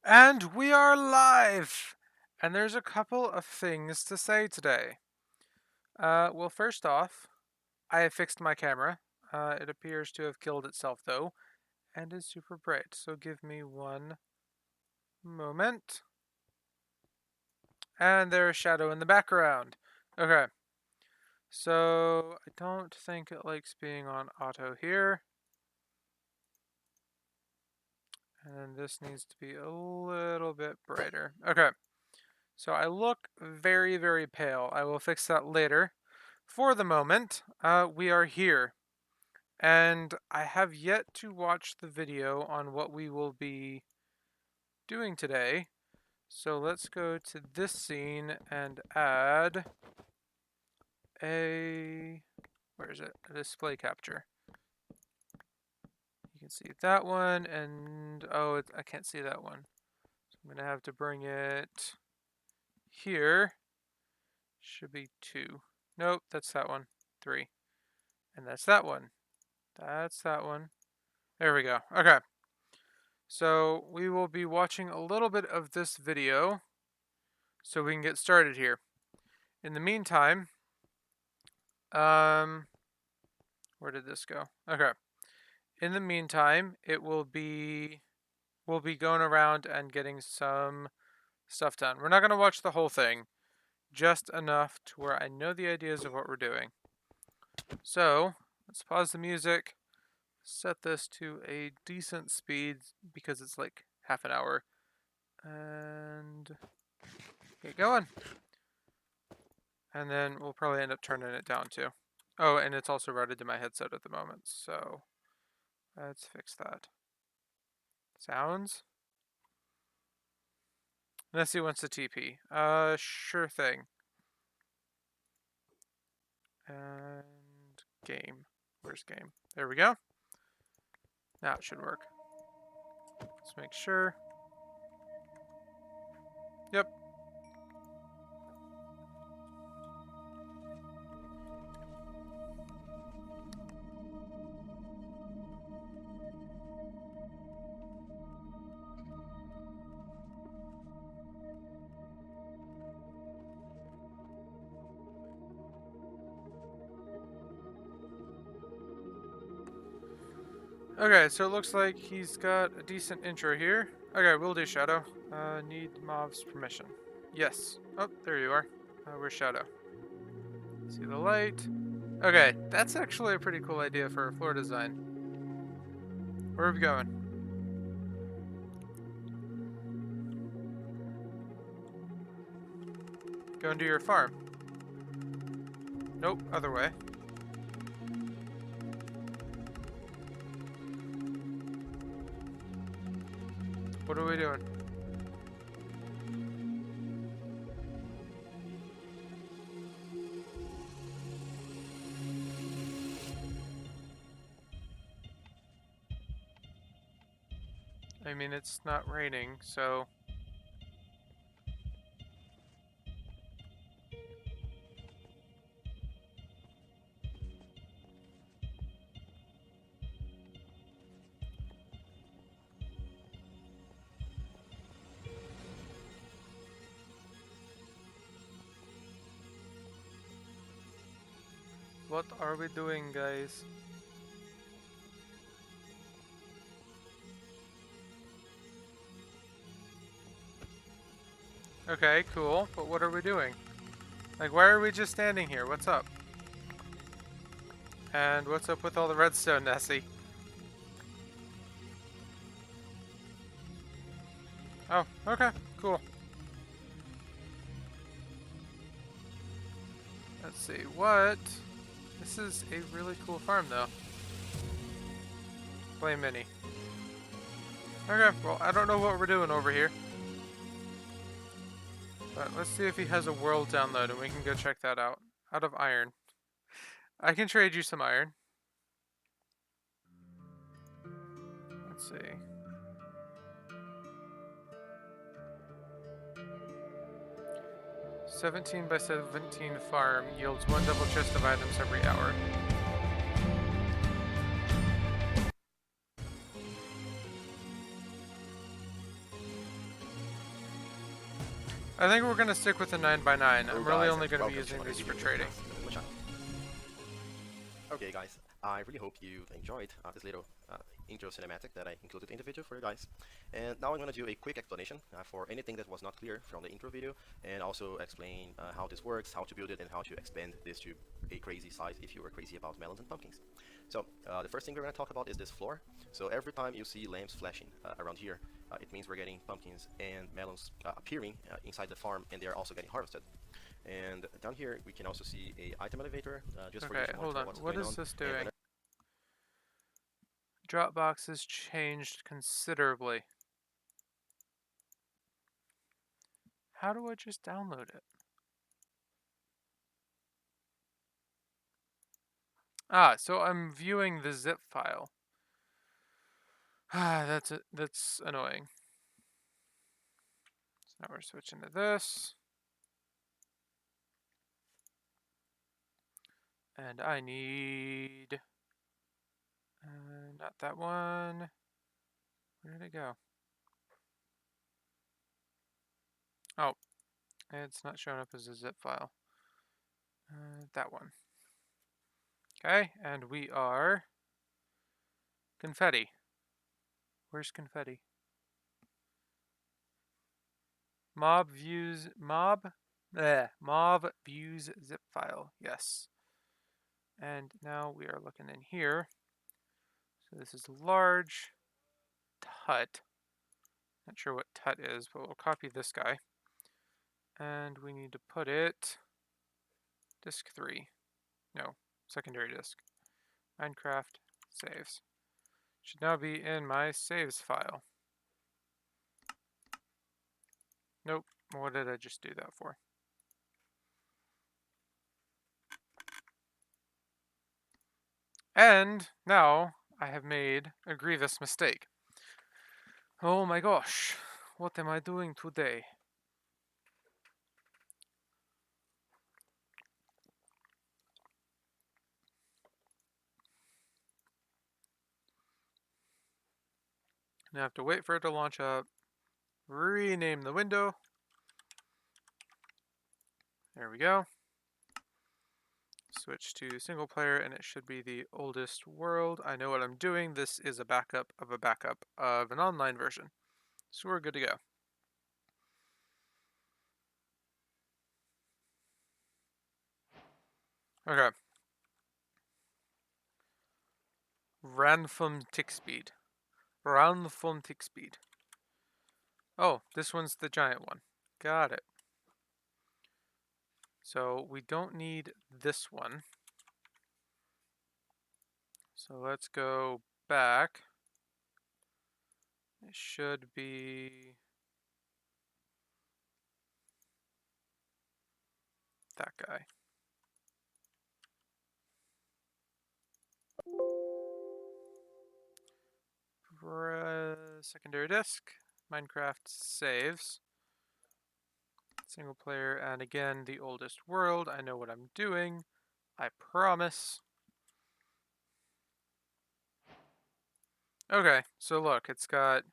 And we are live! And there's a couple of things to say today. Well, first off, I have fixed my camera. It appears to have killed itself, though, and is super bright. So give me one moment. And there's a shadow in the background. Okay. So, I don't think it likes being on auto here. And this needs to be a little bit brighter. Okay. So I look very, very pale. I will fix that later. For the moment, we are here. And I have yet to watch the video on what we will be doing today. So let's go to this scene and add a... where is it? A display capture. You can see that one, and... oh, I can't see that one. So I'm going to have to bring it here. Should be 2. Nope, that's that one. 3. And that's that one. That's that one. There we go. Okay. So we will be watching a little bit of this video so we can get started here. In the meantime, where did this go? Okay. In the meantime, we'll be going around and getting some stuff done. We're not going to watch the whole thing, just enough to where I know the ideas of what we're doing. So, let's pause the music. Set this to a decent speed because it's like half an hour. And get going. And then we'll probably end up turning it down too. Oh, and it's also routed to my headset at the moment, so let's fix that. Sounds? Nessie wants to TP. Sure thing. And game. Where's game? There we go. Now it should work. Let's make sure. Yep. Okay, so it looks like he's got a decent intro here. Okay, will do, Shadow. Need Mob's permission. Yes. Oh, there you are. Where's Shadow? See the light. Okay, that's actually a pretty cool idea for a floor design. Where are we going? Going to your farm. Nope, other way. What are we doing? I mean, it's not raining, so... what are we doing, guys? Okay, cool, but what are we doing? Like, why are we just standing here? What's up? And what's up with all the redstone, Nessie? Oh, okay, cool. Let's see, what? This is a really cool farm, though. Play mini. Okay, well, I don't know what we're doing over here. But let's see if he has a world download and we can go check that out. Out of iron. I can trade you some iron. Let's see. "17 by 17 farm yields 1 double chest of items every hour." I think we're gonna stick with the 9x9. Hello I'm really guys only and gonna be welcome to using another this for video trading. on my channel. Okay guys, I really hope you enjoyed this little intro cinematic that I included in the video for you guys. And now I'm going to do a quick explanation for anything that was not clear from the intro video, and also explain how this works, how to build it, and how to expand this to a crazy size if you are crazy about melons and pumpkins. So the first thing we're going to talk about is this floor. So every time you see lamps flashing around here, it means we're getting pumpkins and melons appearing inside the farm, and they're also getting harvested. And down here we can also see a item elevator just for you Okay, to hold monitor on. what's What going is on. this And doing? whenever Dropbox has changed considerably. How do I just download it? Ah, so I'm viewing the zip file. Ah, that's annoying. So now we're switching to this. And I need... not that one. Where did it go? Oh, it's not showing up as a zip file. That one. Okay, and we are... Confetti. Where's confetti? Mob views zip file. Yes. And now we are looking in here. So this is large tut. Not sure what tut is, but we'll copy this guy. And we need to put it disk 3. No, secondary disk. Minecraft saves. Should now be in my saves file. Nope. What did I just do that for? And now I have made a grievous mistake. Oh my gosh. What am I doing today? Now I have to wait for it to launch up. Rename the window. There we go. Switch to single player and it should be the oldest world. I know what I'm doing. This is a backup of an online version. So we're good to go. Okay. Random tick speed. Random tick speed. Oh, this one's the giant one. Got it. So we don't need this one. So let's go back. It should be that guy. Secondary disk. Minecraft saves. Single player, and again, the oldest world. I know what I'm doing. I promise. Okay, so look, it's got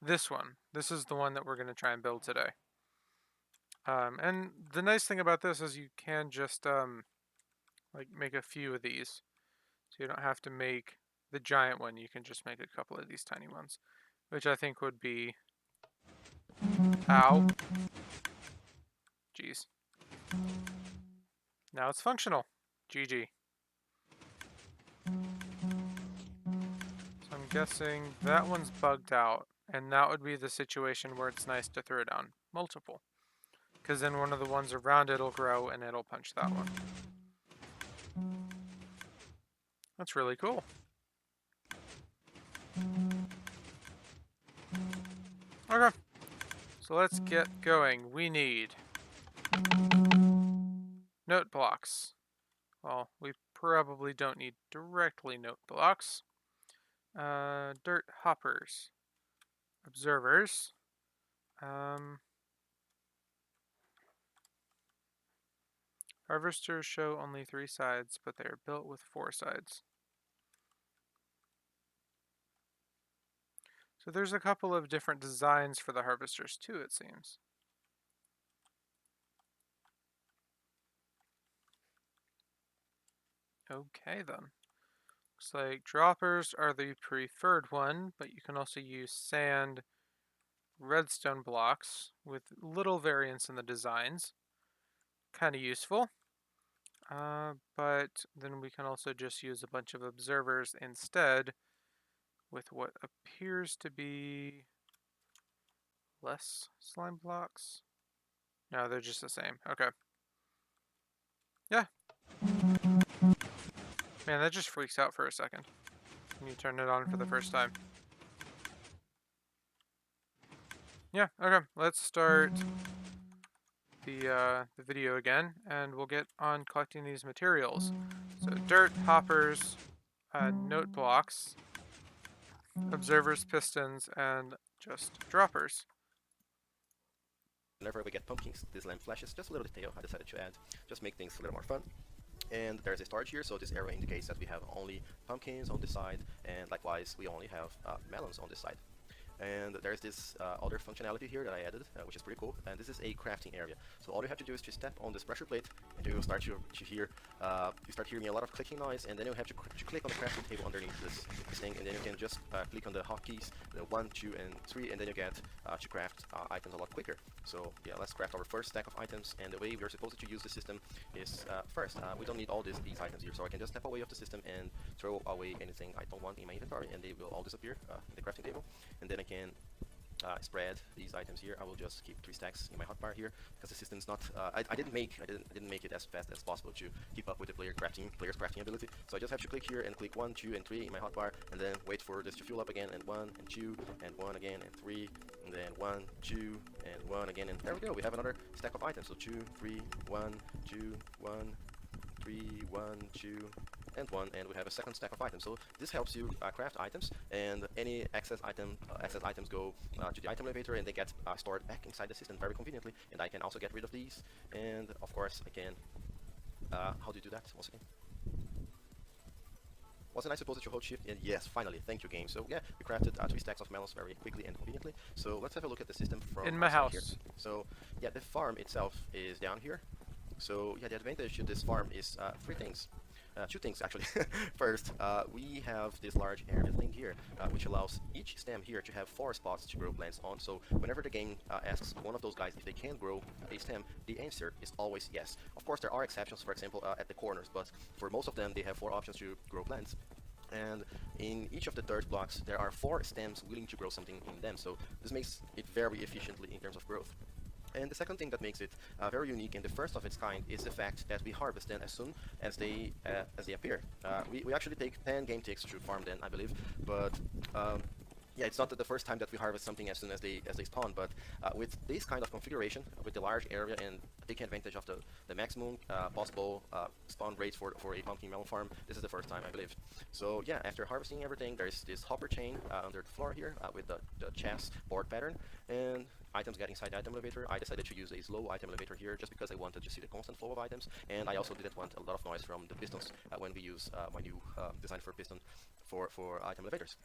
this one. This is the one that we're going to try and build today. And the nice thing about this is you can just like make a few of these. So you don't have to make the giant one. You can just make a couple of these tiny ones, which I think would be... Ow. Jeez. Now it's functional. GG. So I'm guessing that one's bugged out, and that would be the situation where it's nice to throw down multiple. Because then one of the ones around it will grow and it'll punch that one. That's really cool. Okay, so let's get going. We need note blocks. Well, we probably don't need directly note blocks. Dirt hoppers. Observers. Harvesters show only 3 sides, but they are built with 4 sides. So there's a couple of different designs for the harvesters too, it seems. Okay then. Looks like droppers are the preferred one, but you can also use sand redstone blocks with little variance in the designs. Kind of useful. But then we can also just use a bunch of observers instead with what appears to be less slime blocks. No, they're just the same. Okay. Yeah. Man, that just freaks out for a second when you turn it on for the first time. Yeah, okay. Let's start the video again, and we'll get on collecting these materials. So dirt, hoppers, note blocks, observers, pistons, and just droppers. Whenever we get pumpkins, this lamp flashes. Just a little detail I decided to add, just make things a little more fun. And there's a storage here, so this arrow indicates that we have only pumpkins on this side, and likewise we only have melons on this side. And there's this other functionality here that I added, which is pretty cool. And this is a crafting area. So all you have to do is to step on this pressure plate, and you will start to hear, you start hearing a lot of clicking noise. And then you have to click on the crafting table underneath this thing, and then you can just click on the hotkeys, the 1, 2, and 3, and then you get to craft items a lot quicker. So yeah, let's craft our first stack of items. And the way we are supposed to use the system is first, we don't need all these items here, so I can just step away of the system and throw away anything I don't want in my inventory, and they will all disappear in the crafting table. And then I can spread these items here. I will just keep 3 stacks in my hotbar here because the system's not. I didn't make it as fast as possible to keep up with the player's crafting ability. So I just have to click here and click 1, 2, and 3 in my hotbar, and then wait for this to fuel up again, and 1 and 2 and 1 again and 3, and then 1, 2 and 1 again, and there we go. We have another stack of items. So 2, 3, 1, 2, 1, 3, 1, 2, and 1, and we have a second stack of items. So this helps you craft items, and any excess items go to the item elevator, and they get stored back inside the system very conveniently. And I can also get rid of these, and of course I can. How do you do that once again? Wasn't I supposed to hold shift? And yes, finally, thank you, game. So yeah, we crafted 3 stacks of melons very quickly and conveniently. So let's have a look at the system from in my house here. So yeah, the farm itself is down here. So yeah, the advantage to this farm is 3 things. 2 things actually. First, we have this large area thing here, which allows each stem here to have 4 spots to grow plants on. So whenever the game asks one of those guys if they can grow a stem, the answer is always yes. Of course, there are exceptions, for example, at the corners, but for most of them, they have 4 options to grow plants. And in each of the dirt blocks, there are 4 stems willing to grow something in them. So this makes it very efficiently in terms of growth. And the second thing that makes it very unique and the first of its kind is the fact that we harvest them as soon as they appear. We actually take 10 game ticks to farm them, I believe, but yeah, it's not the first time that we harvest something as soon as they spawn, but with this kind of configuration, with the large area and taking advantage of the maximum possible spawn rates for a pumpkin melon farm, this is the first time, I believe. So yeah, after harvesting everything, there's this hopper chain under the floor here with the chest board pattern, and items get inside the item elevator. I decided to use a slow item elevator here just because I wanted to see the constant flow of items, and I also didn't want a lot of noise from the pistons when we use my new design for piston for item elevators.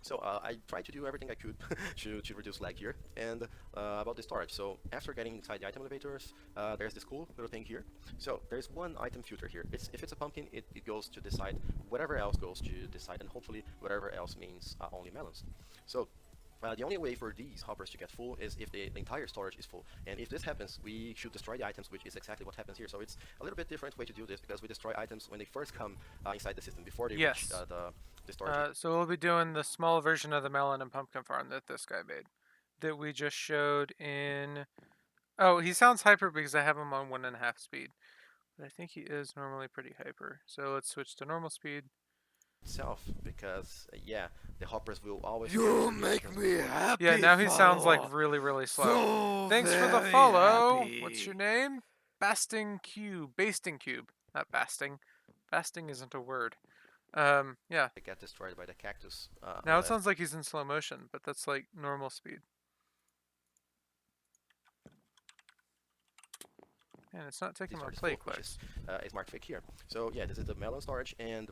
So I tried to do everything I could to reduce lag here. And about the storage, so after getting inside the item elevators, there's this cool little thing here. So there's one item filter here. If it's a pumpkin, it goes to this side. Whatever else goes to this side, and hopefully whatever else means only melons. So the only way for these hoppers to get full is if the entire storage is full. And if this happens, we should destroy the items, which is exactly what happens here. So it's a little bit different way to do this because we destroy items when they first come inside the system, before they reach the storage. So we'll be doing the small version of the melon and pumpkin farm that this guy made, that we just showed in. Oh, he sounds hyper because I have him on 1.5 speed, but I think he is normally pretty hyper. So let's switch to normal speed. Itself, because yeah, the hoppers will always. You make me happy. Yeah, now he sounds like really slow. So Thanks for the follow. happy. What's your name? Basting Cube, not Basting. Basting isn't a word. Yeah. They get destroyed by the cactus. Now it sounds like he's in slow motion, but that's like normal speed. And it's not taking my play quest. It's marked fake here. So yeah, this is the melon storage, and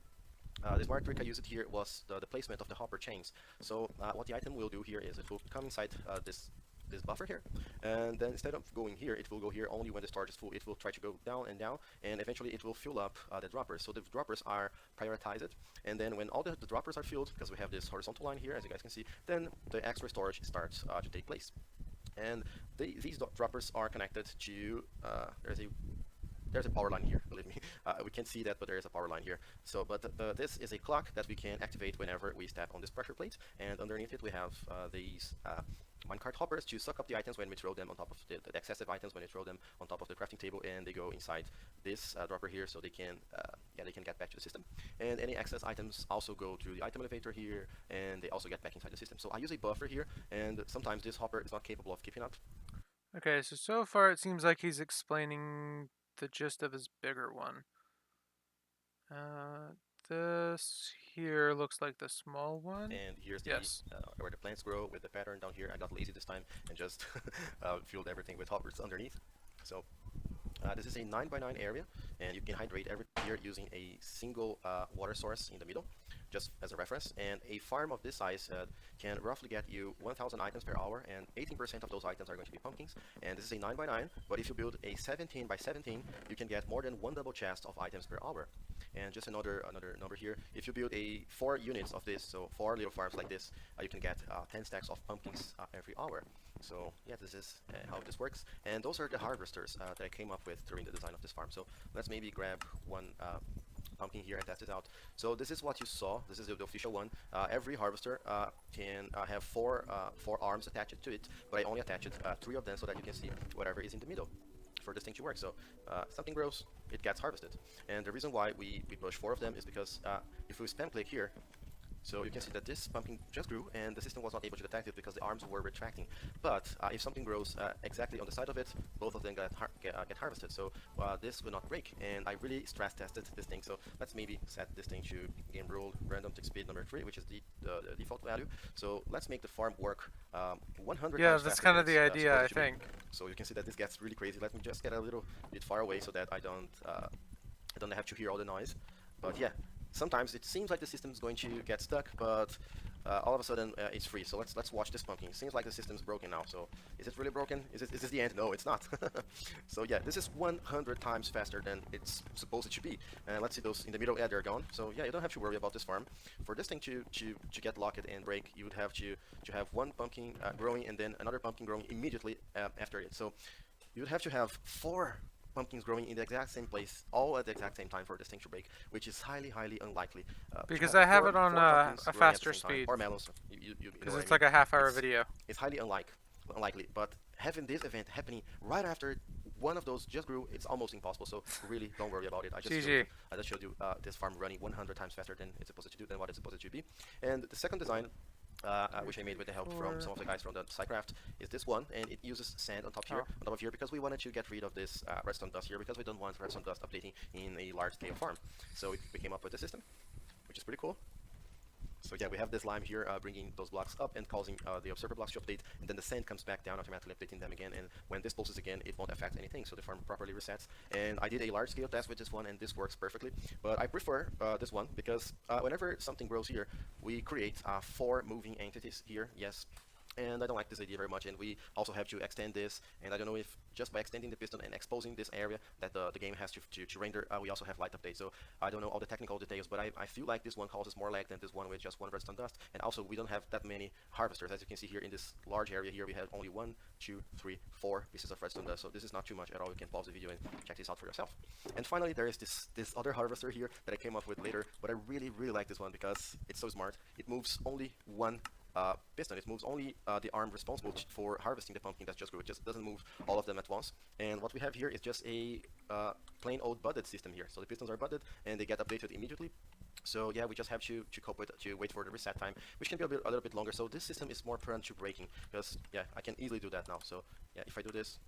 the smart trick I used here was the placement of the hopper chains. So what the item will do here is it will come inside this this buffer here, and then instead of going here, it will go here only when the storage is full. It will try to go down and down, and eventually it will fill up the droppers. So the droppers are prioritized, and then when all the droppers are filled, because we have this horizontal line here, as you guys can see, then the extra storage starts to take place. And these droppers are connected to there's a power line here, believe me. We can't see that, but there is a power line here. So, but this is a clock that we can activate whenever we step on this pressure plate, and underneath it we have these minecart hoppers to suck up the items when we throw them on top of the excessive items when we throw them on top of the crafting table, and they go inside this dropper here, so they can they can get back to the system. And any excess items also go through the item elevator here, and they also get back inside the system. So I use a buffer here, and sometimes this hopper is not capable of keeping up. Okay, so far it seems like he's explaining the gist of his bigger one. This here looks like the small one. And here's the Yes. where the plants grow with the pattern down here. I got lazy this time and just filled everything with hoppers underneath. So this is a 9x9 area, and you can hydrate everything here using a single water source in the middle, just as a reference. And a farm of this size can roughly get you 1,000 items per hour, and 18% of those items are going to be pumpkins. And this is a 9x9, but if you build a 17x17, you can get more than one double chest of items per hour. And just another number here, if you build 4 units of this, so 4 little farms like this, you can get 10 stacks of pumpkins every hour. So yeah, this is how this works. And those are the harvesters that I came up with during the design of this farm. So let's maybe grab one pumpkin here and test it out. So this is what you saw. This is the official one. Every harvester can have four arms attached to it, but I only attached 3 of them so that you can see whatever is in the middle for this thing to work. So something grows, it gets harvested. And the reason why we push 4 of them is because if we spam click here, so you can see that this pumpkin just grew, and the system was not able to detect it because the arms were retracting. But if something grows exactly on the side of it, both of them get harvested. So this will not break, and I really stress tested this thing. So let's maybe set this thing to game rule random tick speed number 3, which is the default value. So let's make the farm work 100 Yeah, times that's faster kind than of the it's idea, I supposed to be. think. So you can see that this gets really crazy. Let me just get a little bit far away so that I don't have to hear all the noise. But yeah, sometimes it seems like the system is going to get stuck, but all of a sudden it's free. So let's watch this pumpkin. It seems like the system's broken now. So is it really broken? Is this the end? No, it's not. So yeah, this is 100 times faster than it's supposed it to be. And let's see those in the middle. Yeah, they're gone. So yeah, you don't have to worry about this farm. For this thing to get locked and break, you would have to have one pumpkin growing and then another pumpkin growing immediately after it. So you would have to have 4 pumpkins growing in the exact same place, all at the exact same time for this thing to break, which is highly unlikely. Because I have it on a faster time, speed. or melons. Because it's like a half-hour video. It's highly unlikely, but having this event happening right after one of those just grew, it's almost impossible. So really, don't worry about it. I just showed you this farm running 100 times faster than it's supposed to do, than what it's supposed to be. And the second design, which I made with the help from some of the guys from the CapeCraft, is this one, and it uses sand on top of here, because we wanted to get rid of this redstone dust here, because we don't want redstone dust updating in a large-scale farm. So we came up with the system, which is pretty cool. So yeah, we have this lime here bringing those blocks up and causing the observer blocks to update, and then the sand comes back down, automatically updating them again, and when this pulses again, it won't affect anything, so the farm properly resets. And I did a large-scale test with this one, and this works perfectly, but I prefer this one, because whenever something grows here, we create 4 moving entities here, yes. And I don't like this idea very much, and we also have to extend this, and I don't know if just by extending the piston and exposing this area that the game has to render, we also have light update. So I don't know all the technical details, but I feel like this one causes more lag than this one with just 1 redstone dust. And also we don't have that many harvesters. As you can see here in this large area here, we have only 1, 2, 3, 4 pieces of redstone dust, so this is not too much at all. You can pause the video and check this out for yourself. And finally, there is this other harvester here that I came up with later, but I really like this one because it's so smart. It moves only 1 piston. It moves only the arm responsible for harvesting the pumpkin that just grew. It just doesn't move all of them at once. And what we have here is just a plain old budded system here. So the pistons are budded and they get updated immediately. So yeah, we just have to wait for the reset time, which can be a little bit longer. So this system is more prone to breaking, because yeah, I can easily do that now. So yeah, if I do this,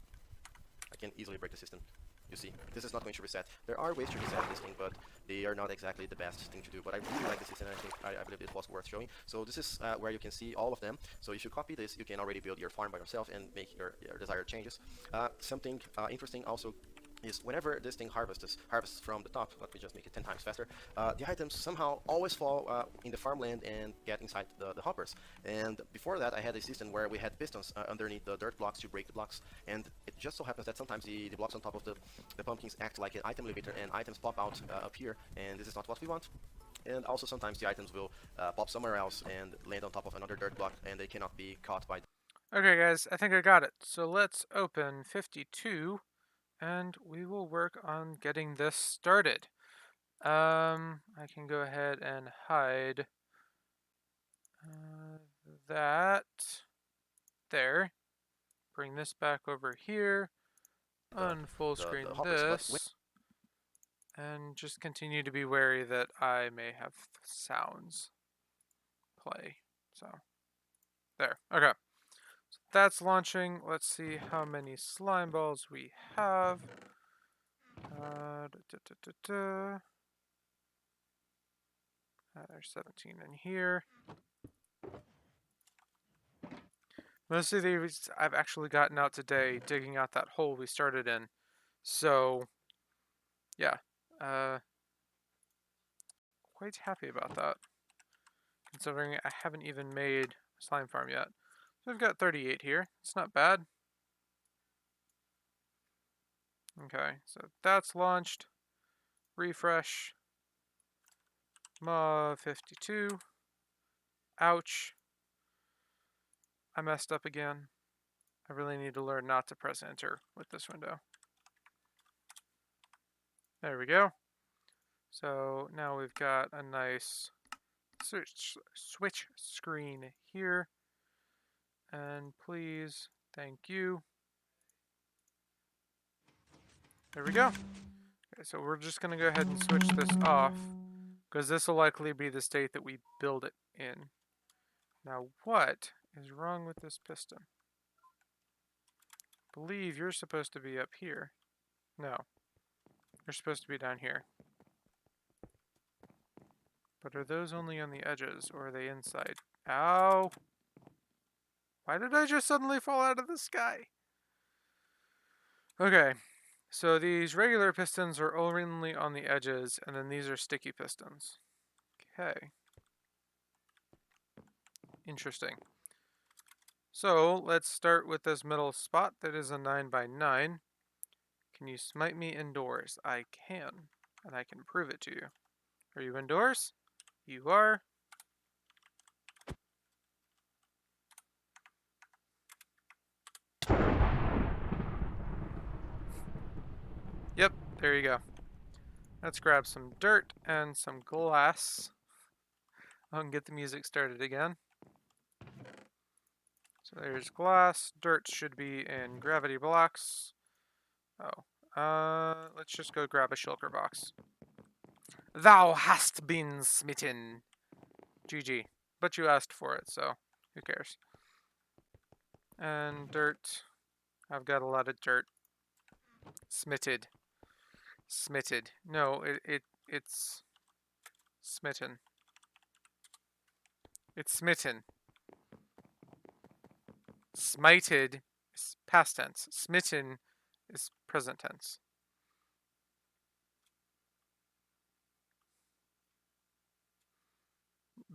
I can easily break the system. You see, this is not going to reset. There are ways to reset this thing, but they are not exactly the best thing to do. But I really like this system, and I believe it was worth showing. So this is where you can see all of them. So if you copy this, you can already build your farm by yourself and make your desired changes. Something interesting also is whenever this thing harvests from the top, let me just make it 10 times faster, the items somehow always fall in the farmland and get inside the hoppers. And before that, I had a system where we had pistons underneath the dirt blocks to break the blocks, and it just so happens that sometimes the blocks on top of the pumpkins act like an item elevator, and items pop out up here, and this is not what we want. And also sometimes the items will pop somewhere else and land on top of another dirt block, and they cannot be caught by. Okay, guys, I think I got it. So let's open 52, and we will work on getting this started. I can go ahead and hide that there. Bring this back over here. Unfull screen The hoppers, but this. And just continue to be wary that I may have sounds play. So, there. Okay. So that's launching. Let's see how many slime balls we have. There's 17 in here. Most of these I've actually gotten out today, digging out that hole we started in. So, yeah. Quite happy about that, considering I haven't even made a slime farm yet. So we've got 38 here. It's not bad. Okay, so that's launched. Refresh. Mob 52. Ouch. I messed up again. I really need to learn not to press enter with this window. There we go. So now we've got a nice switch screen here. And please, thank you. There we go. Okay, so we're just going to go ahead and switch this off, because this will likely be the state that we build it in. Now, what is wrong with this piston? I believe you're supposed to be up here. No. You're supposed to be down here. But are those only on the edges, or are they inside? Ow! Why did I just suddenly fall out of the sky? Okay, so these regular pistons are only on the edges, and then these are sticky pistons. Okay. Interesting. So, let's start with this middle spot that is a 9x9. Can you smite me indoors? I can, and I can prove it to you. Are you indoors? You are. Yep, there you go. Let's grab some dirt and some glass. I can get the music started again. So there's glass. Dirt should be in gravity blocks. Oh, let's just go grab a shulker box. Thou hast been smitten. GG. But you asked for it, so who cares? And dirt. I've got a lot of dirt. Smitted. Smitted. No, it's smitten. It's smitten. Smited is past tense. Smitten is present tense.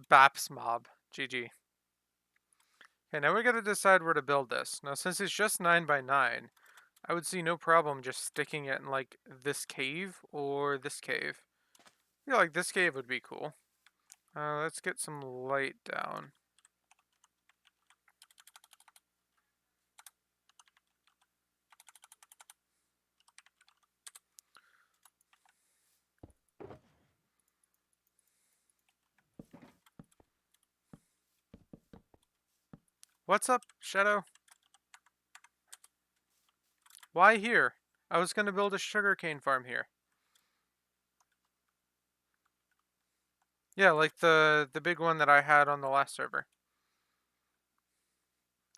Baps mob. GG. Okay, now we gotta decide where to build this. Now, since it's just 9x9, I would see no problem just sticking it in, like, this cave or this cave. I feel like this cave would be cool. Let's get some light down. What's up, Shadow? Why here? I was gonna build a sugarcane farm here. Yeah, like the big one that I had on the last server.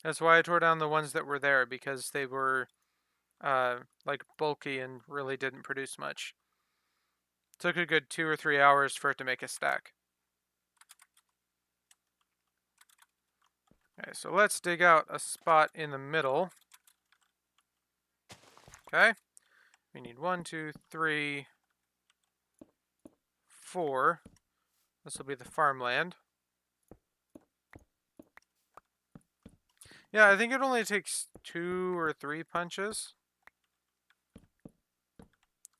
That's why I tore down the ones that were there, because they were like bulky and really didn't produce much. Took a good 2 or 3 hours for it to make a stack. Okay, so let's dig out a spot in the middle. Okay. We need 1, 2, 3, 4. This will be the farmland. Yeah, I think it only takes 2 or 3 punches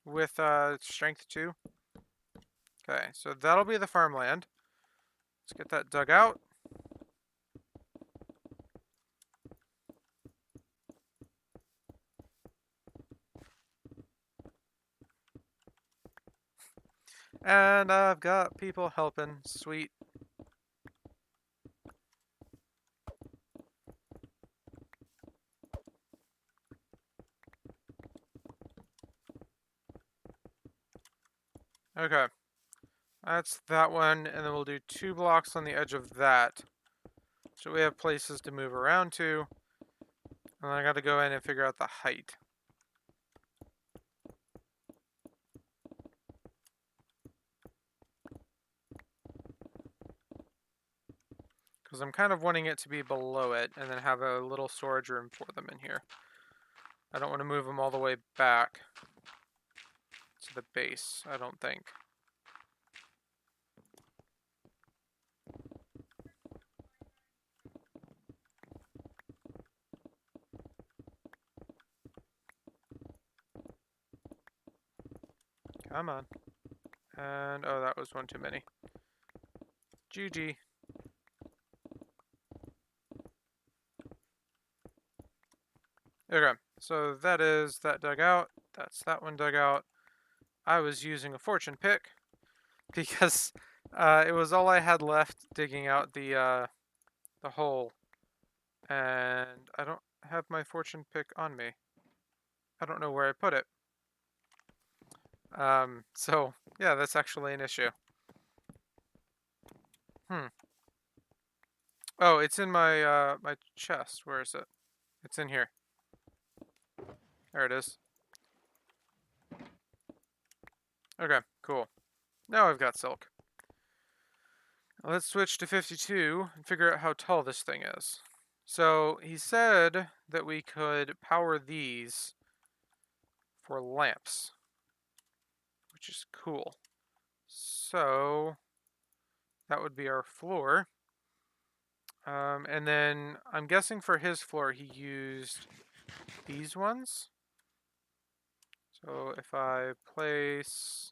with strength 2. Okay, so that'll be the farmland. Let's get that dug out. And I've got people helping. Sweet. Okay. That's that one, and then we'll do 2 blocks on the edge of that. So we have places to move around to. And I gotta go in and figure out the height. Because I'm kind of wanting it to be below it, and then have a little storage room for them in here. I don't want to move them all the way back to the base, I don't think. Come on. And, oh, that was one too many. GG. Okay, so that is that dug out. That's that one dug out. I was using a fortune pick because it was all I had left digging out the hole. And I don't have my fortune pick on me. I don't know where I put it. So yeah, that's actually an issue. Oh, it's in my my chest. Where is it? It's in here. There it is. Okay, cool. Now I've got silk. Let's switch to 52 and figure out how tall this thing is. So he said that we could power these for lamps, which is cool. So that would be our floor. And then I'm guessing for his floor he used these ones. So if I place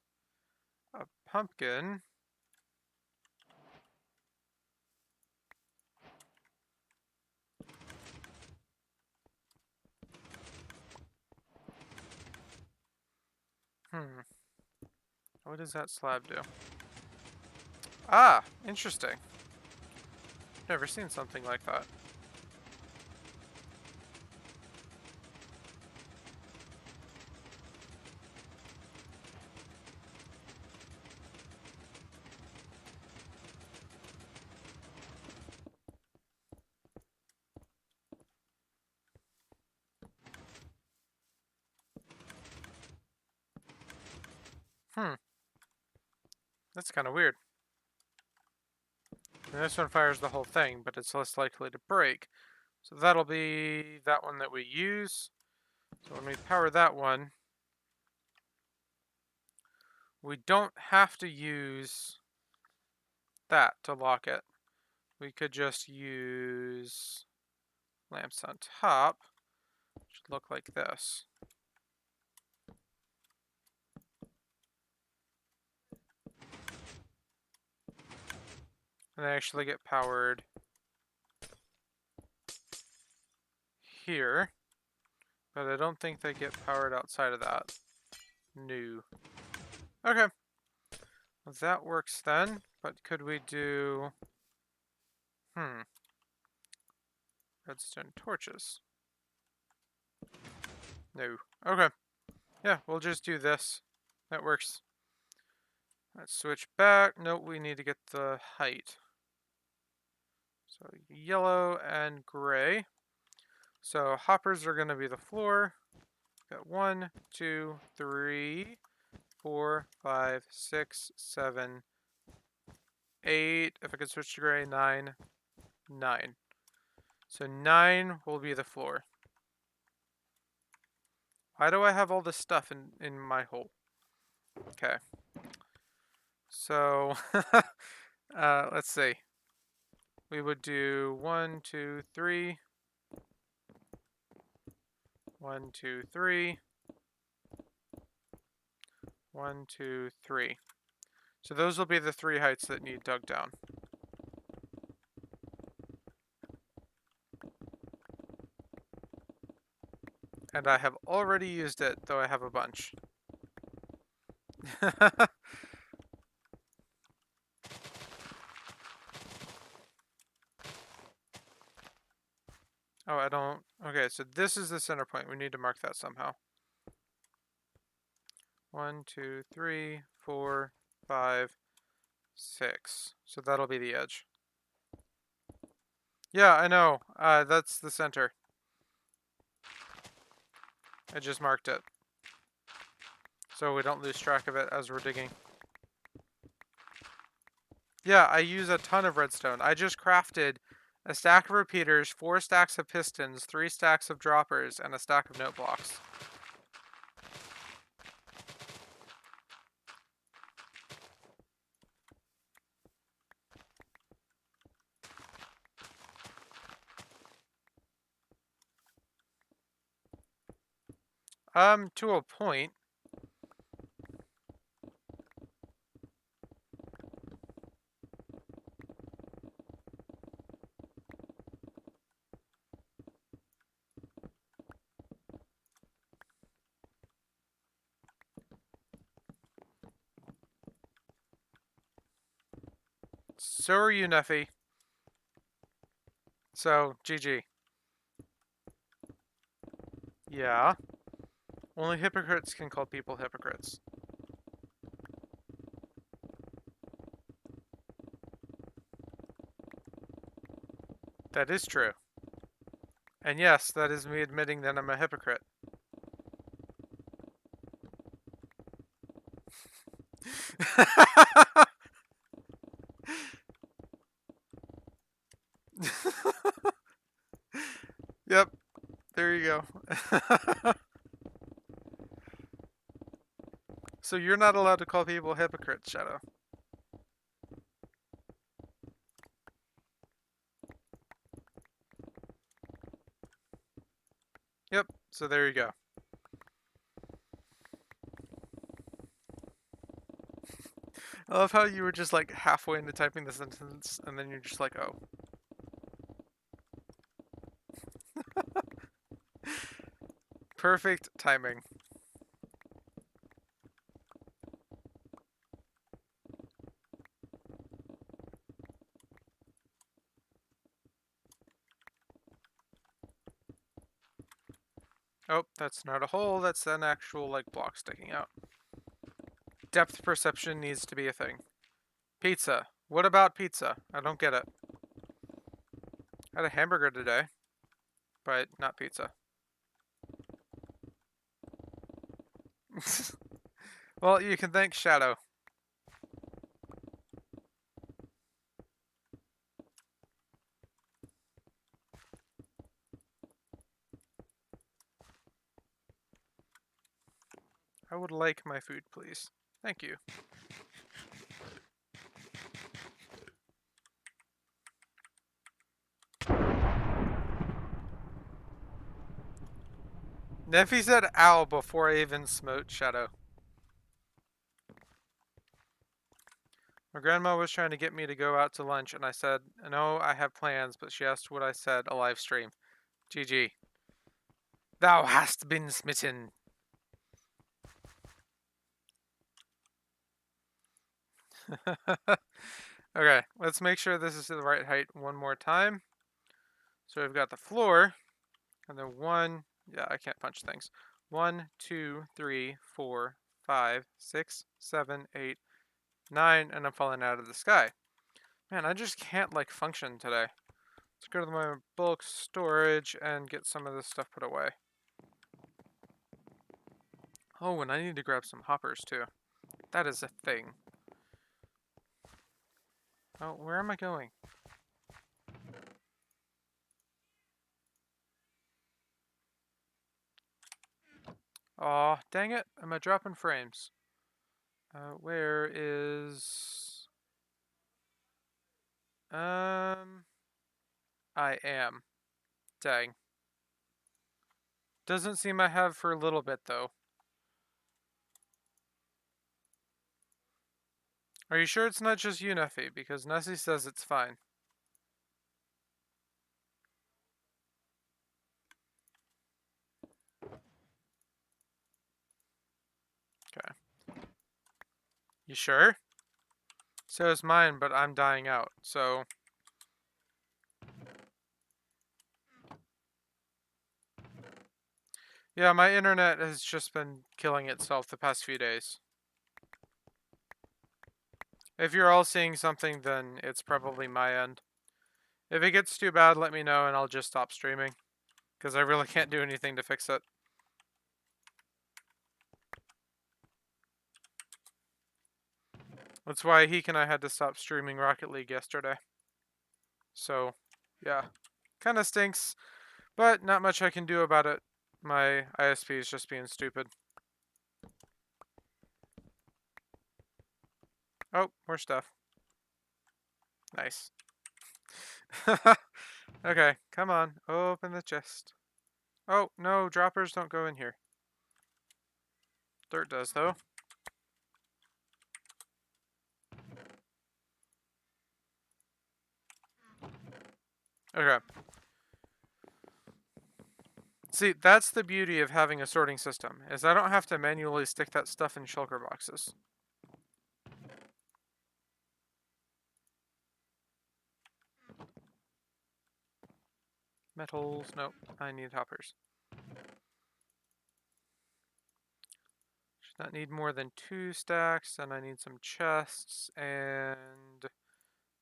a pumpkin, what does that slab do? Ah, interesting. Never seen something like that. That's kind of weird. And this one fires the whole thing, but it's less likely to break. So that'll be that one that we use. So when we power that one, we don't have to use that to lock it. We could just use lamps on top, which should look like this. And they actually get powered here, but I don't think they get powered outside of that. No. Okay. Well, that works then, but could we do... redstone torches. No. Okay. Yeah, we'll just do this. That works. Let's switch back. Nope, we need to get the height. So yellow and gray. So hoppers are going to be the floor. Got 1, 2, 3, 4, 5, 6, 7, 8. If I could switch to gray, 9, 9. So 9 will be the floor. Why do I have all this stuff in my hole? Okay. So, let's see. We would do 1, 2, 3. 1, 2, 3. 1, 2, 3. So those will be the 3 heights that need dug down. And I have already used it, though I have a bunch. Oh, I don't... Okay, so this is the center point. We need to mark that somehow. 1, 2, 3, 4, 5, 6. So that'll be the edge. Yeah, I know. That's the center. I just marked it. So we don't lose track of it as we're digging. Yeah, I use a ton of redstone. I just crafted a stack of repeaters, 4 stacks of pistons, 3 stacks of droppers, and a stack of note blocks. To a point. So are you, Neffy. So, GG. Yeah. Only hypocrites can call people hypocrites. That is true. And yes, that is me admitting that I'm a hypocrite. Yep, there you go. So you're not allowed to call people hypocrites, Shadow. Yep, so there you go. I love how you were just like halfway into typing the sentence and then you're just like, oh. Perfect timing. Oh, that's not a hole, that's an actual like block sticking out. Depth perception needs to be a thing. Pizza. What about pizza? I don't get it. I had a hamburger today, but not pizza. Well, you can thank Shadow. I would like my food, please. Thank you. Neffy said ow before I even smote Shadow. My grandma was trying to get me to go out to lunch, and I said, no, I have plans, but she asked what I said, a live stream. GG. Thou hast been smitten. Okay, let's make sure this is the right height one more time. So we've got the floor, and then 1, yeah, I can't punch things. 1, 2, 3, 4, 5, 6, 7, 8, 9, and I'm falling out of the sky. Man, I just can't, like, function today. Let's go to my bulk storage and get some of this stuff put away. Oh, and I need to grab some hoppers, too. That is a thing. Oh, where am I going? Aw, dang it. Am I dropping frames? Where is... I am. Dang. Doesn't seem I have for a little bit, though. Are you sure it's not just you, Nessie? Because Nessie says it's fine. Okay. You sure? So is mine, but I'm dying out, so... Yeah, my internet has just been killing itself the past few days. If you're all seeing something, then it's probably my end. If it gets too bad, let me know and I'll just stop streaming. Because I really can't do anything to fix it. That's why Heek and I had to stop streaming Rocket League yesterday. So, yeah. Kinda stinks, but not much I can do about it. My ISP is just being stupid. Oh, more stuff. Nice. Okay, come on. Open the chest. Oh, no, droppers don't go in here. Dirt does, though. Okay. See, that's the beauty of having a sorting system, is I don't have to manually stick that stuff in shulker boxes. Metals, nope, I need hoppers. Should not need more than 2 stacks, and I need some chests, and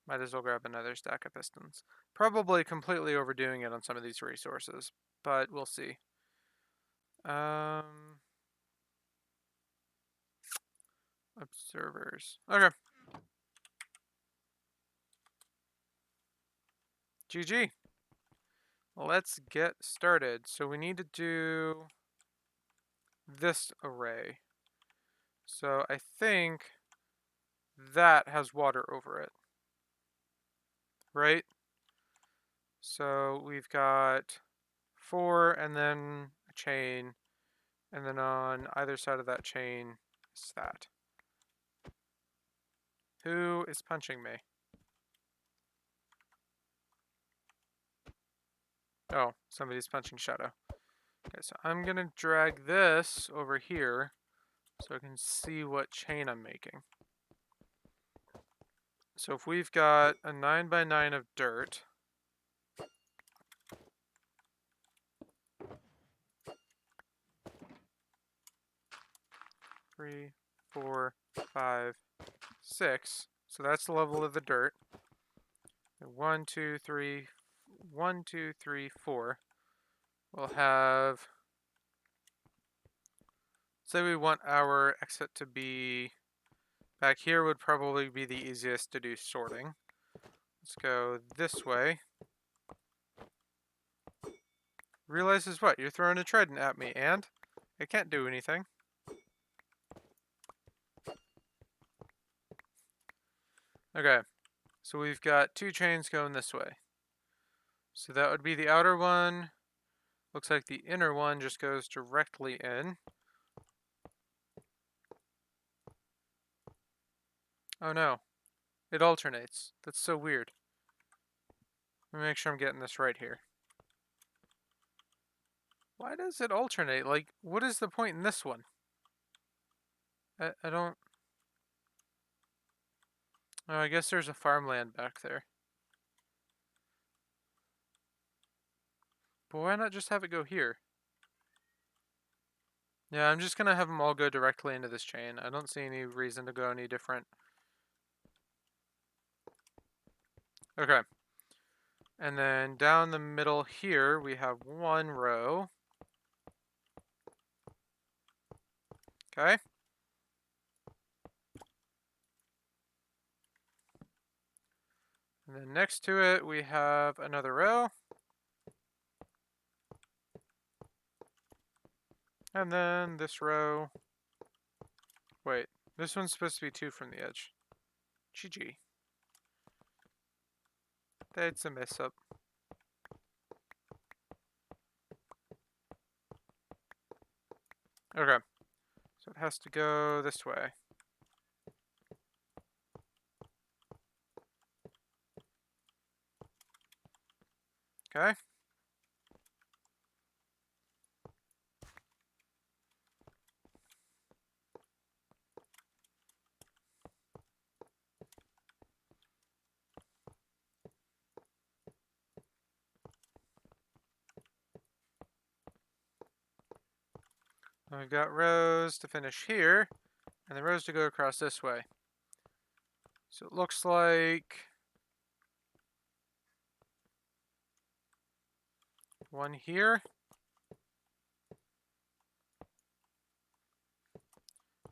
might as well grab another stack of pistons. Probably completely overdoing it on some of these resources, but we'll see. Observers. Okay. GG. Let's get started. So we need to do this array. So I think that has water over it. Right? So we've got 4 and then a chain. And then on either side of that chain is that. Who is punching me? Oh, somebody's punching Shadow. Okay, so I'm gonna drag this over here so I can see what chain I'm making. So if we've got a 9x9 of dirt, three, 4, 5, 6. So that's the level of the dirt. 1, 2, 3, 1, 2, 3, 4. We'll have, say we want our exit to be back here would probably be the easiest to do sorting. Let's go this way. Realizes what? You're throwing a trident at me, and it can't do anything. Okay, so we've got 2 chains going this way. So that would be the outer one. Looks like the inner one just goes directly in. Oh no, it alternates. That's so weird. Let me make sure I'm getting this right here. Why does it alternate? Like, what is the point in this one? I don't... Oh, I guess there's a farmland back there. But why not just have it go here? Yeah, I'm just gonna have them all go directly into this chain. I don't see any reason to go any different. Okay. And then down the middle here, we have 1 row. Okay. And then next to it, we have another row. And then this row. Wait, this one's supposed to be 2 from the edge. GG. That's a mess up. Okay, so it has to go this way. Okay. We've got rows to finish here, and the rows to go across this way. So it looks like one here,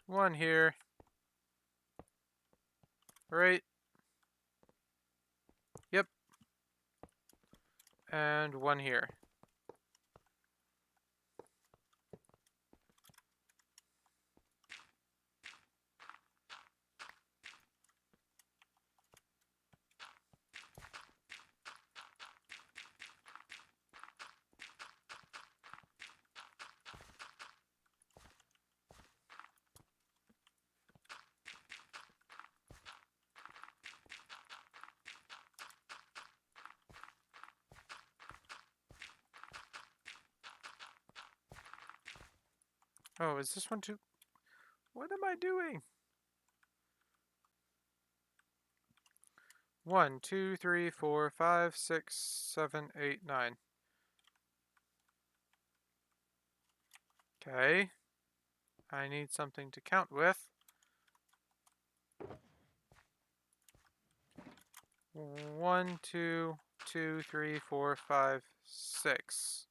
one here, right? Yep. And one here. Oh, is this one too? What am I doing? 1, 2, 3, 4, 5, 6, 7, 8, 9. Okay. I need something to count with. 1, 2, 2, 3, 4, 5, 6.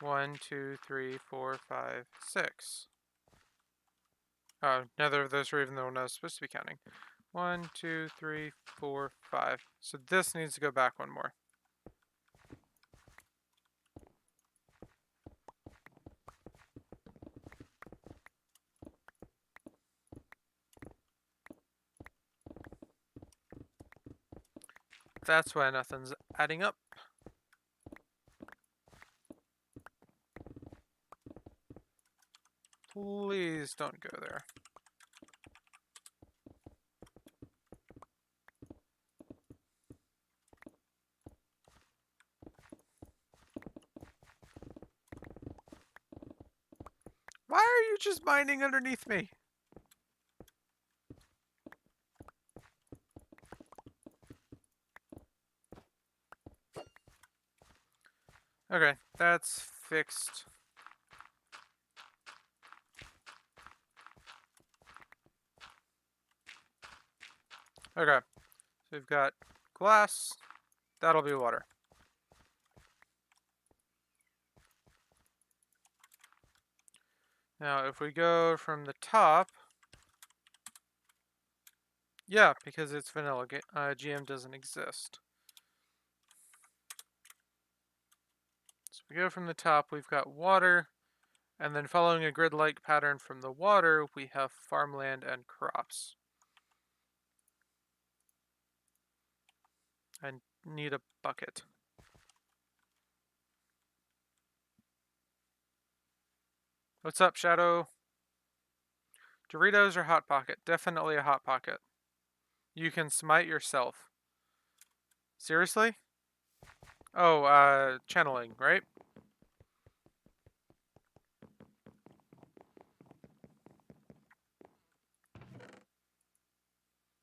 1, 2, 3, 4, 5, 6. Oh, neither of those are even the one I was supposed to be counting. 1, 2, 3, 4, 5. So this needs to go back one more. That's why nothing's adding up. Please don't go there. Why are you just mining underneath me? Okay, that's fixed. Okay, so we've got glass. That'll be water. Now, if we go from the top, yeah, because it's vanilla, GM doesn't exist. So we go from the top, we've got water, and then following a grid-like pattern from the water, we have farmland and crops. I need a bucket. What's up, Shadow? Doritos or Hot Pocket? Definitely a Hot Pocket. You can smite yourself. Seriously? Oh, channeling, right?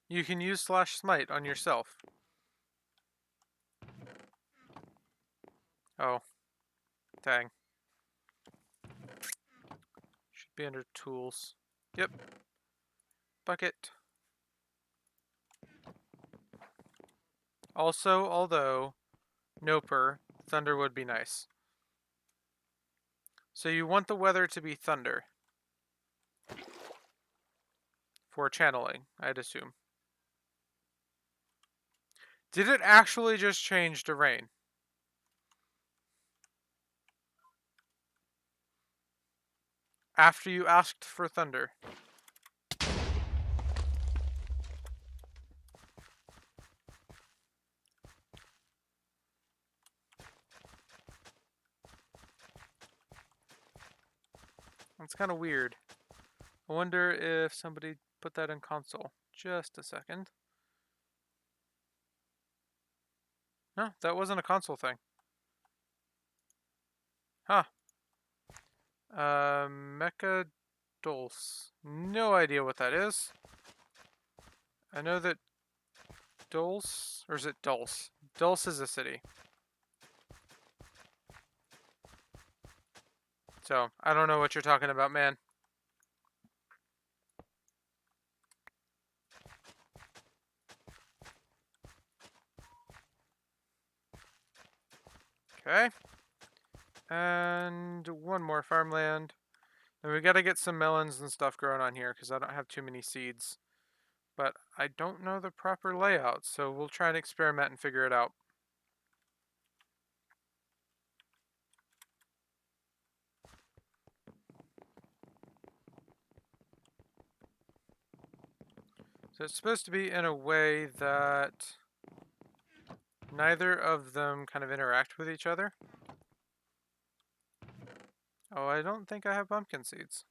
You can use /smite on yourself. Oh. Dang. Should be under tools. Yep. Bucket. Also, although, Noper, thunder would be nice. So you want the weather to be thunder. For channeling, I'd assume. Did it actually just change to rain? After you asked for thunder. That's kind of weird. I wonder if somebody put that in console. Just a second. No, that wasn't a console thing. Huh. Mecha Dulce. No idea what that is. I know that Dulce, or is it Dulce? Dulce is a city. So, I don't know what you're talking about, man. Okay. And one more farmland. And we gotta get some melons and stuff growing on here because I don't have too many seeds. But I don't know the proper layout, so we'll try and experiment and figure it out. So it's supposed to be in a way that neither of them kind of interact with each other. Oh, I don't think I have pumpkin seeds.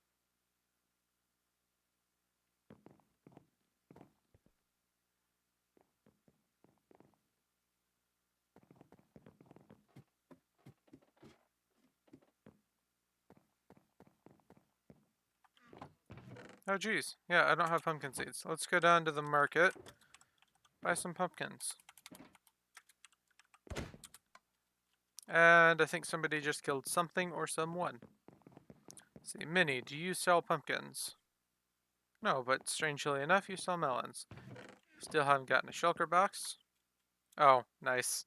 Oh, geez. Yeah, I don't have pumpkin seeds. Let's go down to the market, buy some pumpkins. And I think somebody just killed something or someone. Let's see, Minnie, do you sell pumpkins? No, but strangely enough, you sell melons. Still haven't gotten a shulker box. Oh, nice.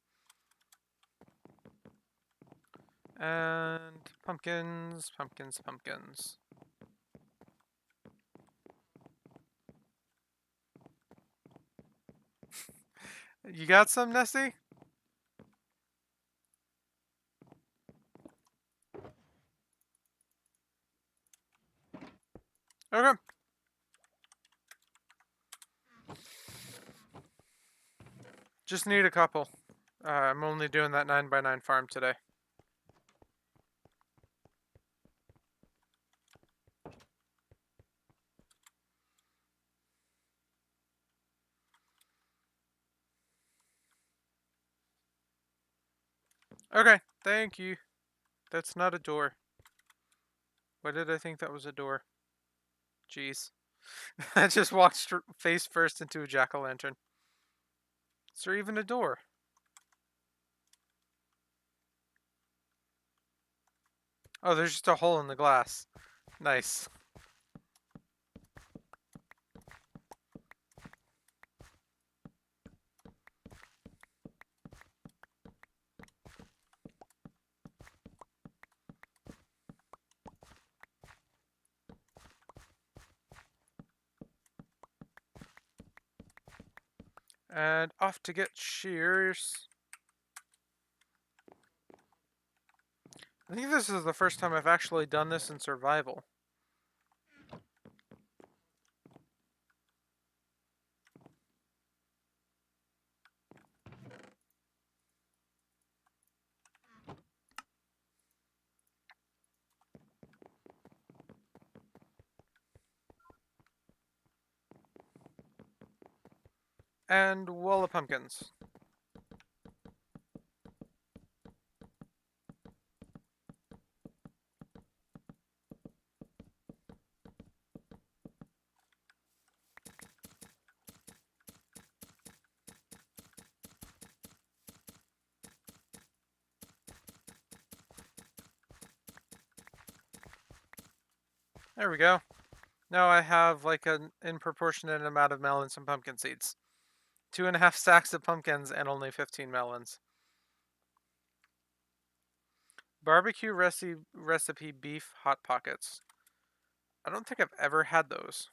And pumpkins, pumpkins, pumpkins. You got some, Nessie? Okay. Just need a couple. I'm only doing that 9x9 farm today. Okay, thank you. That's not a door. Why did I think that was a door? Jeez. I just walked face first into a jack-o'-lantern. Is there even a door? Oh, there's just a hole in the glass. Nice. And off to get shears. I think this is the first time I've actually done this in survival. And wall of pumpkins. There we go. Now I have like an proportionate amount of melons and pumpkin seeds. 2.5 sacks of pumpkins and only 15 melons. Barbecue recipe beef hot pockets. I don't think I've ever had those.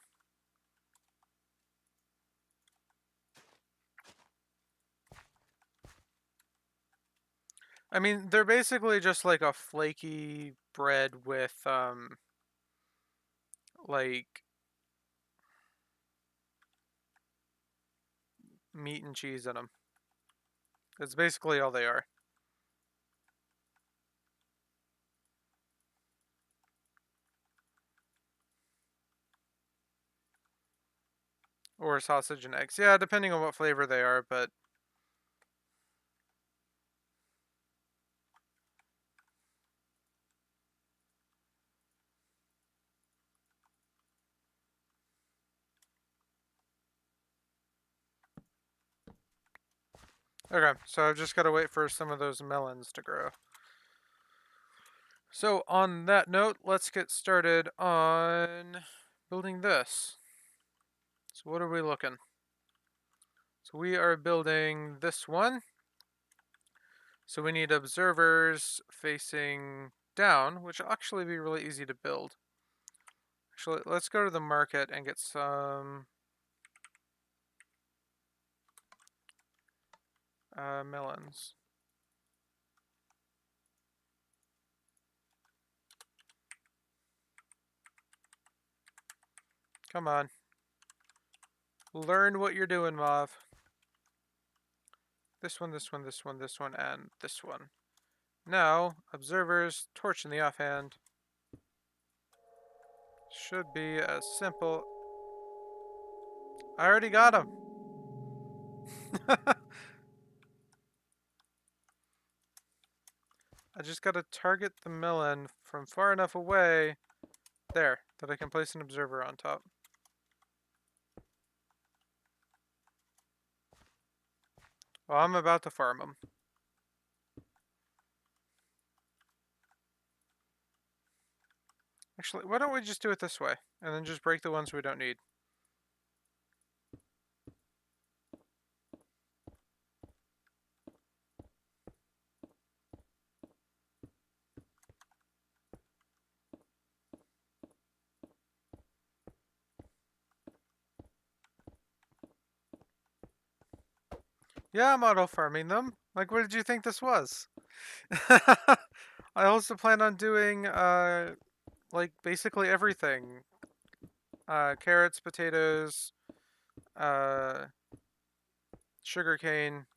I mean, they're basically just like a flaky bread with like meat and cheese in them. That's basically all they are. Or sausage and eggs. Yeah, depending on what flavor they are, but okay, so I've just got to wait for some of those melons to grow. So on that note, let's get started on building this. So what are we looking? So we are building this one. So we need observers facing down, which will actually be really easy to build. Actually, let's go to the market and get some melons. Come on. Learn what you're doing, Mauve. This one, this one, this one, this one, and this one. Now, observers, torch in the offhand. Should be as simple. I already got him. I just gotta target the melon from far enough away, there, that I can place an observer on top. Well, I'm about to farm them. Actually, why don't we just do it this way, and then just break the ones we don't need. Yeah, I'm auto farming them. Like, what did you think this was? I also plan on doing, like, basically everything. Carrots, potatoes, uh, sugarcane.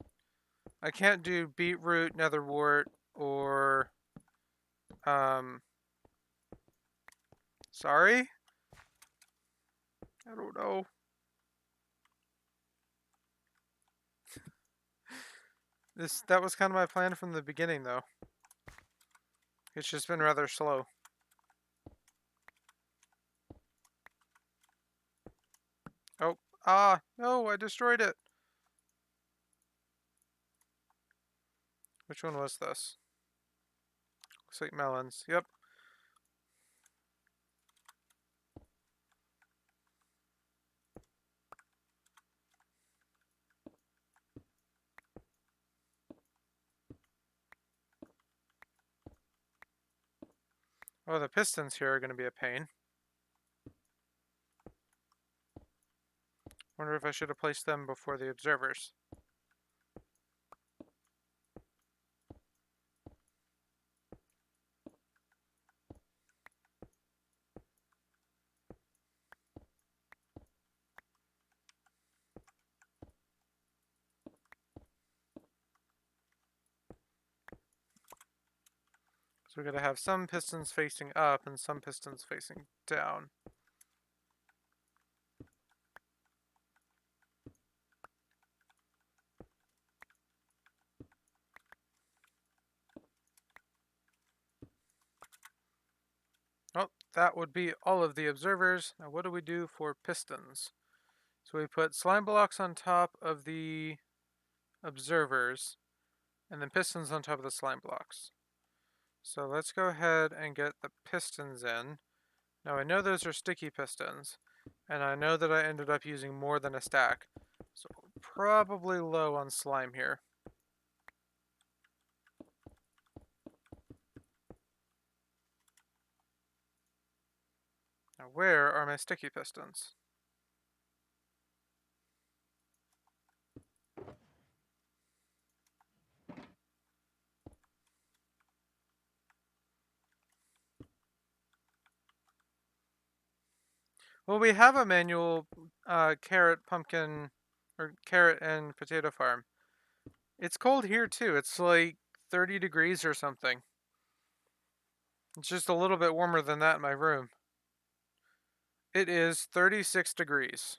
I can't do beetroot, netherwort, or, sorry? I don't know. That was kind of my plan from the beginning, though. It's just been rather slow. Oh, no, I destroyed it. Which one was this? Looks like melons. Yep. Oh, the pistons here are going to be a pain. Wonder if I should have placed them before the observers. So we're going to have some pistons facing up and some pistons facing down. Oh, that would be all of the observers. Now what do we do for pistons? So we put slime blocks on top of the observers, and then pistons on top of the slime blocks. So let's go ahead and get the pistons in. Now I know those are sticky pistons, and I know that I ended up using more than a stack, so probably low on slime here. Now where are my sticky pistons? Well, we have a manual carrot, pumpkin, or carrot and potato farm. It's cold here too. It's like 30 degrees or something. It's just a little bit warmer than that in my room. It is 36 degrees.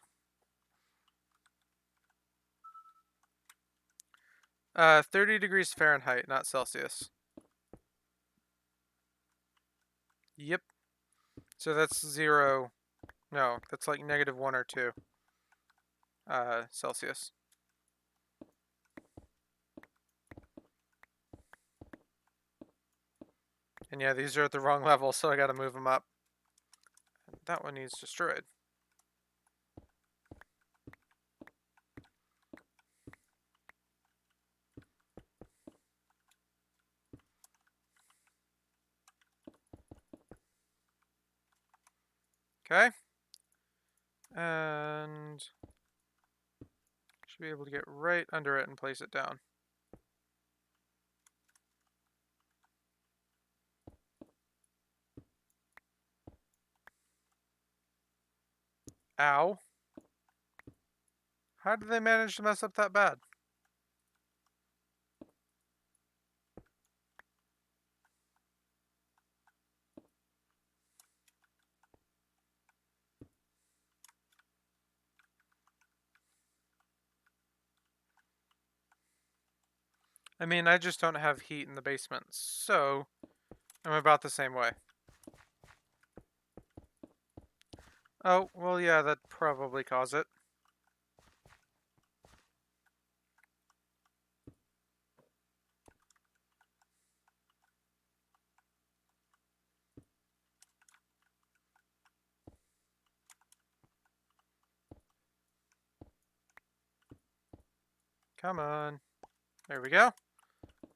30 degrees Fahrenheit, not Celsius. Yep. So that's 0. No, that's like -1 or 2 Celsius. And yeah, these are at the wrong level, so I gotta move them up. That one needs destroyed. Okay. And should be able to get right under it and place it down. Ow. How did they manage to mess up that bad? I mean, I just don't have heat in the basement, so I'm about the same way. Oh, well, yeah, that'd probably cause it. Come on. There we go.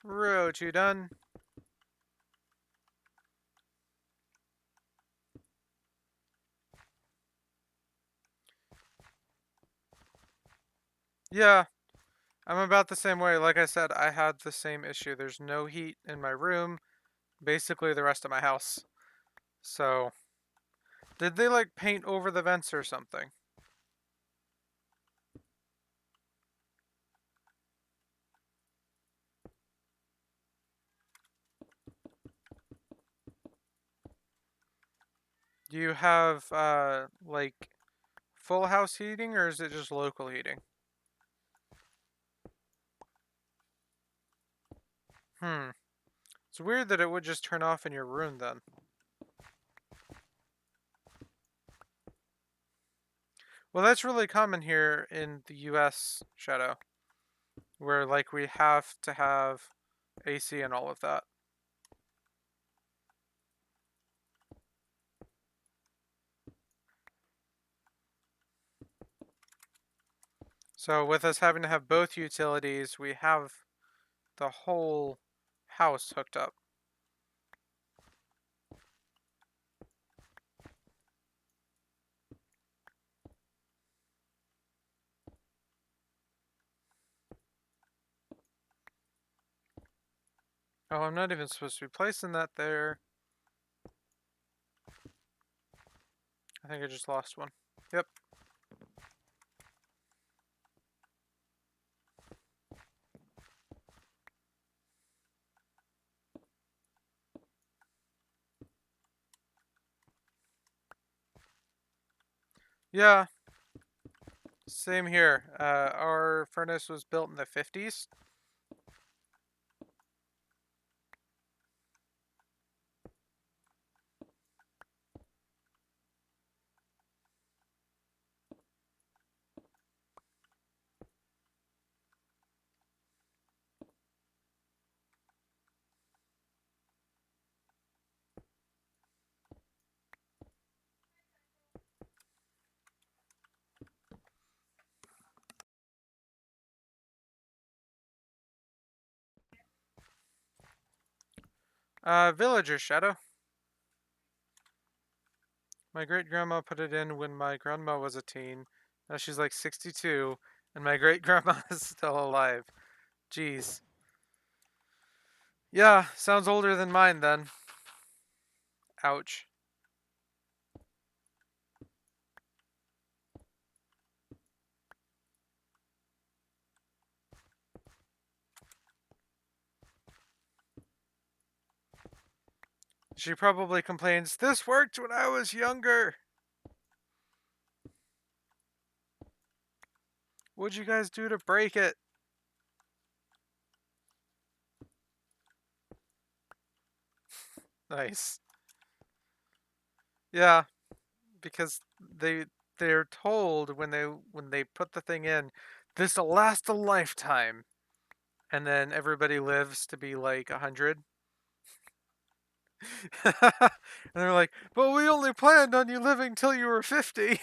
Row 2 done. Yeah, I'm about the same way. Like I said, I had the same issue. There's no heat in my room, basically the rest of my house. So, did they like paint over the vents or something? Do you have like full house heating or is it just local heating? Hmm. It's weird that it would just turn off in your room then. Well, that's really common here in the US, Shadow, where like we have to have AC and all of that. So with us having to have both utilities, we have the whole house hooked up. Oh, I'm not even supposed to be placing that there. I think I just lost one. Yep. Yeah, same here. Our furnace was built in the 50s. Villager Shadow. My great grandma put it in when my grandma was a teen. Now she's like 62, and my great grandma is still alive. Jeez. Yeah, sounds older than mine then. Ouch. She probably complains, "This worked when I was younger. What'd you guys do to break it?" Nice. Yeah, because they're told when they put the thing in, this'll last a lifetime, and then everybody lives to be like 100. And they're like, "But we only planned on you living till you were 50."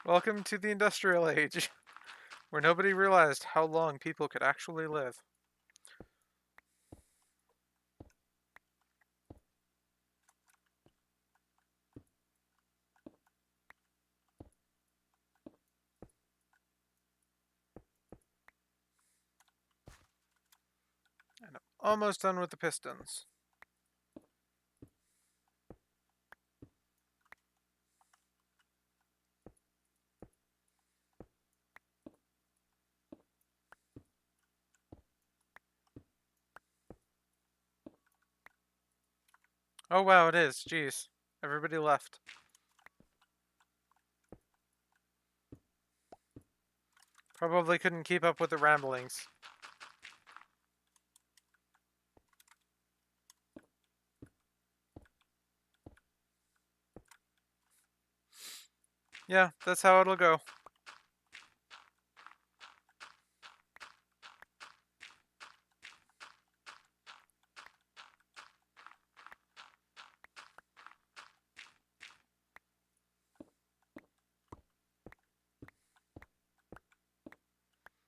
Welcome to the industrial age, where nobody realized how long people could actually live. And I'm almost done with the pistons. Oh wow, it is. Jeez. Everybody left. Probably couldn't keep up with the ramblings. Yeah, that's how it'll go.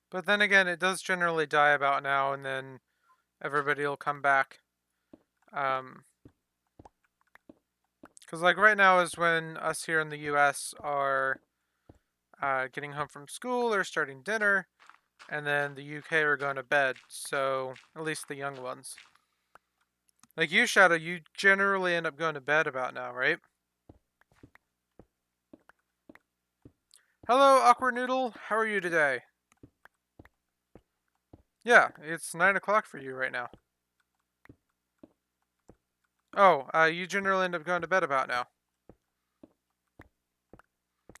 But then again, it does generally die about now, and then everybody will come back. Because like right now is when us here in the U.S. are getting home from school or starting dinner, and then the UK are going to bed. So at least the young ones. Like you, Shadow, you generally end up going to bed about now, right? Hello, Awkward Noodle. How are you today? Yeah, it's 9 o'clock for you right now. Oh, you generally end up going to bed about now.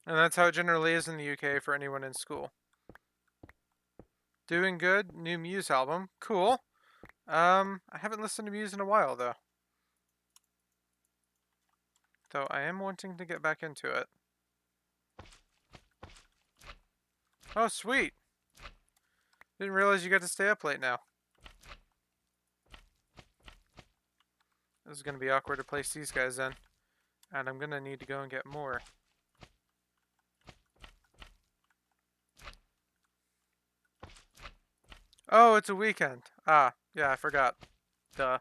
And that's how it generally is in the UK for anyone in school. Doing good. New Muse album. Cool. I haven't listened to Muse in a while, though. Though I am wanting to get back into it. Oh, sweet. Didn't realize you got to stay up late now. This is going to be awkward to place these guys in. And I'm going to need to go and get more. Oh, it's a weekend. Ah, yeah, I forgot. Duh.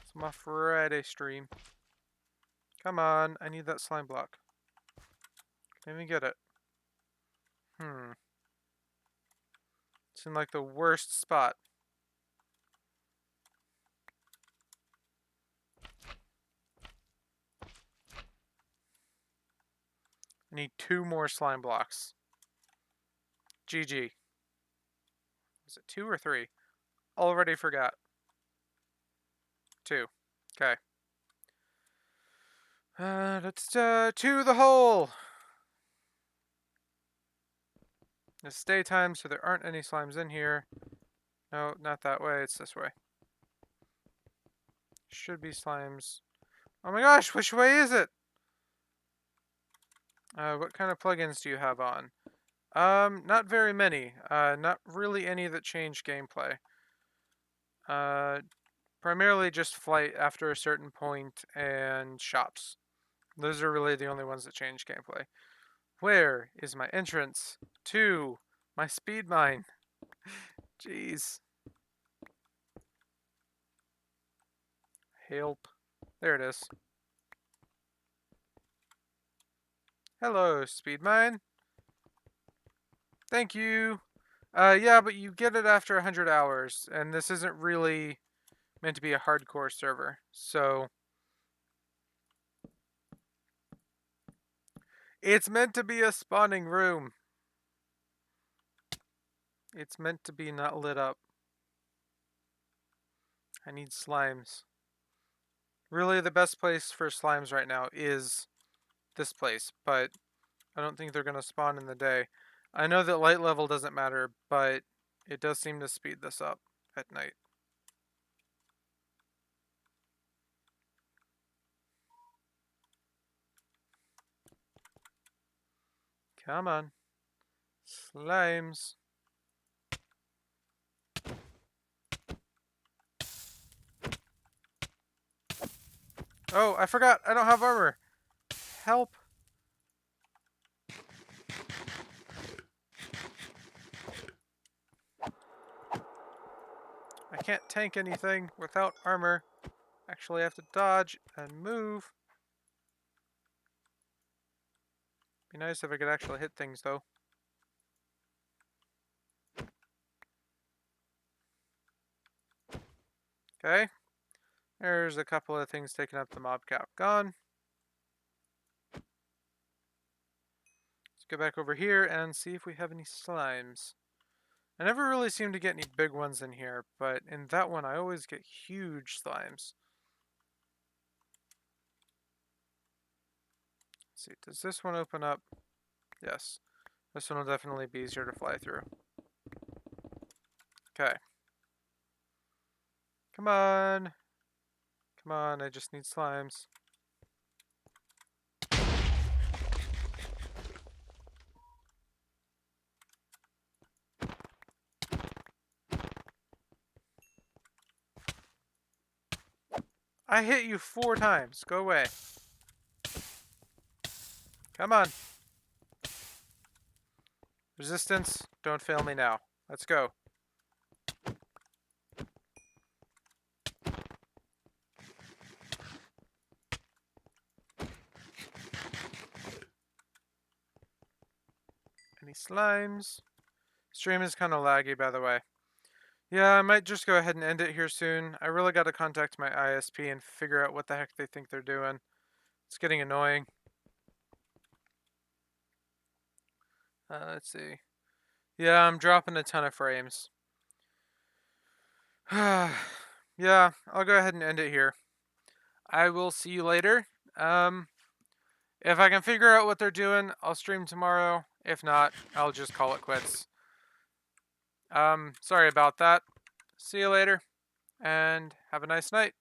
It's my Friday stream. Come on, I need that slime block. Can't even get it. It's in like the worst spot. I need 2 more slime blocks. GG. Was it 2 or 3? Already forgot. 2. Okay. Let's to the hole. It's daytime, so there aren't any slimes in here. No, not that way. It's this way. Should be slimes. Oh my gosh, which way is it? What kind of plugins do you have on? Not very many. Not really any that change gameplay. Primarily just flight after a certain point and shops. Those are really the only ones that change gameplay. Where is my entrance to my speed mine? Jeez. Help. There it is. Hello, speed mine. Thank you. Yeah, but you get it after 100 hours, and this isn't really meant to be a hardcore server. So, It's meant to be a spawning room. It's meant to be not lit up. I need slimes. Really, the best place for slimes right now is this place, but I don't think they're going to spawn in the day. I know that light level doesn't matter, but it does seem to speed this up at night. Come on. Slimes. Oh, I forgot. I don't have armor. Help. I can't tank anything without armor. Actually, I have to dodge and move. Be nice if I could actually hit things, though. Okay. There's a couple of things taking up the mob count. Gone. Let's go back over here and see if we have any slimes. I never really seem to get any big ones in here, but in that one I always get huge slimes. Let's see, does this one open up? Yes. This one will definitely be easier to fly through. Okay. Come on. Come on, I just need slimes. I hit you 4 times. Go away. Come on. Resistance, don't fail me now. Let's go. Any slimes? Stream is kind of laggy, by the way. Yeah, I might just go ahead and end it here soon. I really got to contact my ISP and figure out what the heck they think they're doing. It's getting annoying. Let's see. Yeah, I'm dropping a ton of frames. Yeah, I'll go ahead and end it here. I will see you later. If I can figure out what they're doing, I'll stream tomorrow. If not, I'll just call it quits. Sorry about that. See you later, and have a nice night.